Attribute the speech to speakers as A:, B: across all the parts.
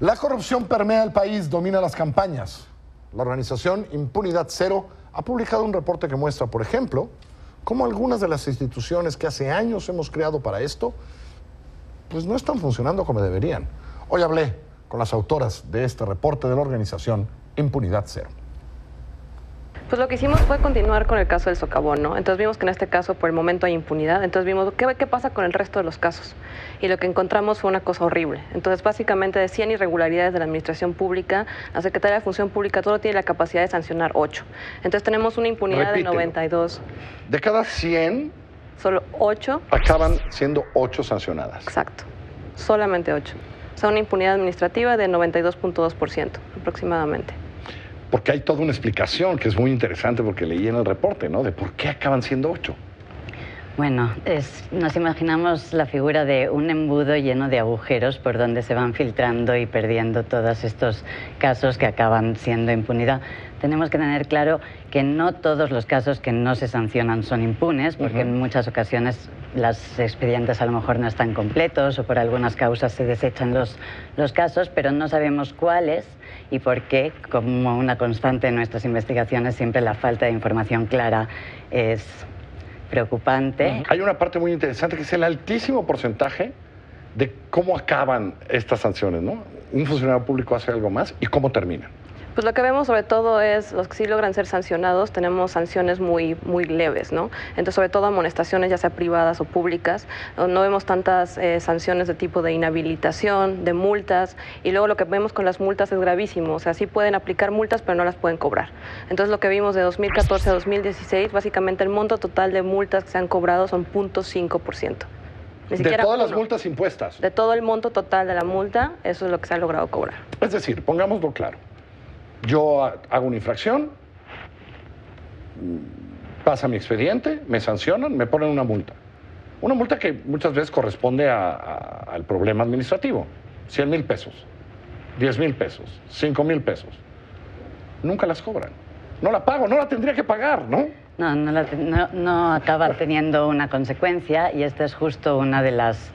A: La corrupción permea el país, domina las campañas. La organización Impunidad Cero ha publicado un reporte que muestra, por ejemplo, cómo algunas de las instituciones que hace años hemos creado para esto, pues no están funcionando como deberían. Hoy hablé con las autoras de este reporte de la organización Impunidad Cero.
B: Pues lo que hicimos fue continuar con el caso del socavón, ¿no? Entonces vimos que en este caso por el momento hay impunidad, entonces vimos qué pasa con el resto de los casos. Y lo que encontramos fue una cosa horrible. Entonces básicamente de 100 irregularidades de la administración pública, la Secretaría de Función Pública solo tiene la capacidad de sancionar 8. Entonces tenemos una impunidad
A: Repítelo.
B: de 92.
A: De cada 100,
B: solo 8.
A: acaban siendo 8 sancionadas.
B: Exacto, solamente 8. O sea, una impunidad administrativa de 92.2% aproximadamente.
A: Porque hay toda una explicación que es muy interesante porque leí en el reporte, ¿no? De por qué acaban siendo 8.
C: Bueno, nos imaginamos la figura de un embudo lleno de agujeros por donde se van filtrando y perdiendo todos estos casos que acaban siendo impunidad. Tenemos que tener claro que no todos los casos que no se sancionan son impunes, porque en muchas ocasiones los expedientes a lo mejor no están completos o por algunas causas se desechan los casos, pero no sabemos cuáles y por qué. Como una constante en nuestras investigaciones, siempre la falta de información clara es preocupante.
A: Hay una parte muy interesante que es el altísimo porcentaje de cómo acaban estas sanciones, ¿no? Un funcionario público hace algo más y cómo termina.
B: Pues lo que vemos sobre todo es los que sí logran ser sancionados, tenemos sanciones muy leves, ¿no? Entonces, sobre todo amonestaciones, ya sea privadas o públicas, no vemos tantas sanciones de tipo de inhabilitación, de multas, y luego lo que vemos con las multas es gravísimo, o sea, sí pueden aplicar multas, pero no las pueden cobrar. Entonces, lo que vimos de 2014 a 2016, básicamente el monto total de multas que se han cobrado son 0.5%.
A: De todas las multas impuestas.
B: De todo el monto total de la multa, eso es lo que se ha logrado cobrar.
A: Es decir, pongámoslo claro. Yo hago una infracción, pasa mi expediente, me sancionan, me ponen una multa. Una multa que muchas veces corresponde al problema administrativo. 100,000 pesos, 10,000 pesos, 5,000 pesos. Nunca las cobran. No la pago, no la tendría que pagar, ¿no?
C: No acaba teniendo una consecuencia, y este es justo una de las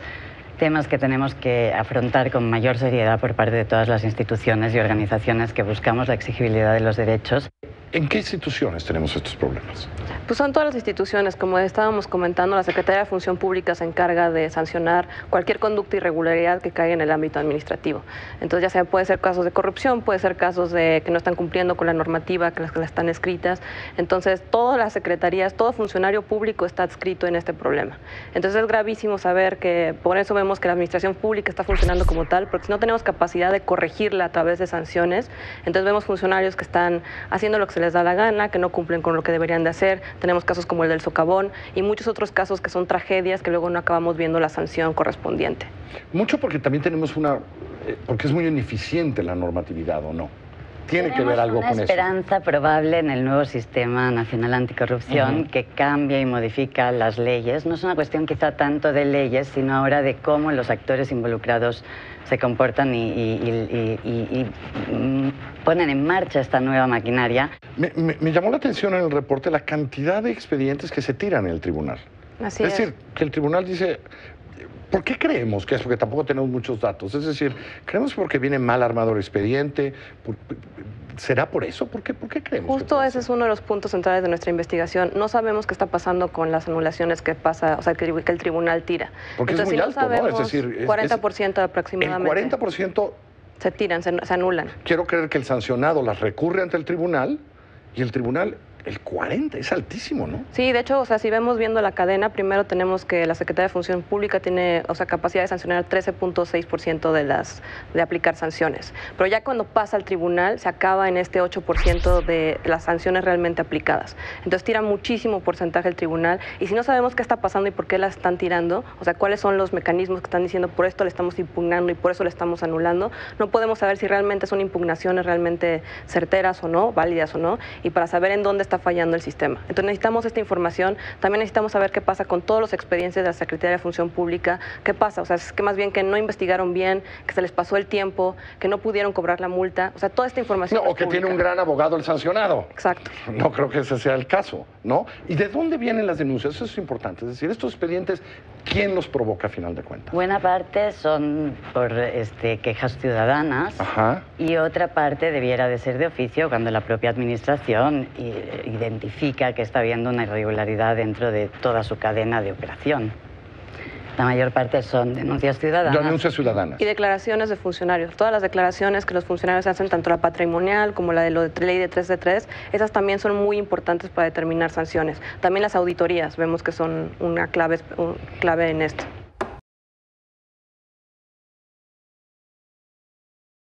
C: temas que tenemos que afrontar con mayor seriedad por parte de todas las instituciones y organizaciones que buscamos la exigibilidad de los derechos.
A: ¿En qué instituciones tenemos estos problemas?
B: Pues son todas las instituciones, como estábamos comentando, la Secretaría de Función Pública se encarga de sancionar cualquier conducta e irregularidad que caiga en el ámbito administrativo. Entonces ya sea puede ser casos de corrupción, puede ser casos de que no están cumpliendo con la normativa, que las están escritas. Entonces todas las secretarías, todo funcionario público está adscrito en este problema. Entonces es gravísimo saber que por eso vemos que la administración pública está funcionando como tal, porque si no tenemos capacidad de corregirla a través de sanciones, entonces vemos funcionarios que están haciendo lo que se les da la gana, que no cumplen con lo que deberían de hacer. Tenemos casos como el del socavón y muchos otros casos que son tragedias que luego no acabamos viendo la sanción correspondiente.
A: Mucho porque también tenemos porque es muy ineficiente la normatividad, ¿o no? Tiene que ver algo con eso.
C: Tenemos una esperanza probable en el nuevo Sistema Nacional Anticorrupción que cambia y modifica las leyes. No es una cuestión quizá tanto de leyes, sino ahora de cómo los actores involucrados se comportan y ponen en marcha esta nueva maquinaria.
A: Me llamó la atención en el reporte la cantidad de expedientes que se tiran en el tribunal.
B: Así es.
A: Es decir, que el tribunal dice, ¿por qué creemos que es? Porque tampoco tenemos muchos datos. Es decir, ¿creemos porque viene mal armado el expediente? ¿Será por eso? ¿Por qué creemos?
B: Justo ese es uno de los puntos centrales de nuestra investigación. No sabemos qué está pasando con las anulaciones que pasa, o sea, que el tribunal tira.
A: Porque entonces, es muy alto,
B: sabemos,
A: ¿no? Es decir,
B: 40% aproximadamente.
A: El 40%
B: se tiran, se anulan.
A: Quiero creer que el sancionado las recurre ante el tribunal y el tribunal, el 40, es altísimo, ¿no?
B: Sí, de hecho, o sea, si vemos viendo la cadena, primero tenemos que la Secretaría de Función Pública tiene, o sea, capacidad de sancionar 13.6% de aplicar sanciones. Pero ya cuando pasa al tribunal, se acaba en este 8% de las sanciones realmente aplicadas. Entonces tira muchísimo porcentaje el tribunal, y si no sabemos qué está pasando y por qué la están tirando, o sea, cuáles son los mecanismos que están diciendo por esto le estamos impugnando y por eso le estamos anulando, no podemos saber si realmente son impugnaciones realmente certeras o no, válidas o no, y para saber en dónde está fallando el sistema. Entonces necesitamos esta información, también necesitamos saber qué pasa con todos los expedientes de la Secretaría de Función Pública, qué pasa, o sea, es que más bien que no investigaron bien, que se les pasó el tiempo, que no pudieron cobrar la multa, o sea, toda esta información
A: no, o que pública. Tiene un gran abogado el sancionado.
B: Exacto.
A: No creo que ese sea el caso, ¿no? ¿Y de dónde vienen las denuncias? Eso es importante, es decir, estos expedientes, ¿Quién los provoca a final de cuentas?
C: Buena parte son por quejas ciudadanas.
A: Ajá.
C: Y otra parte debiera de ser de oficio cuando la propia administración identifica que está habiendo una irregularidad dentro de toda su cadena de operación. La mayor parte son denuncias ciudadanas.
A: Denuncias ciudadanas.
B: Y declaraciones de funcionarios. Todas las declaraciones que los funcionarios hacen, tanto la patrimonial como la de la ley de 3 de 3, esas también son muy importantes para determinar sanciones. También las auditorías, vemos que son una clave en esto.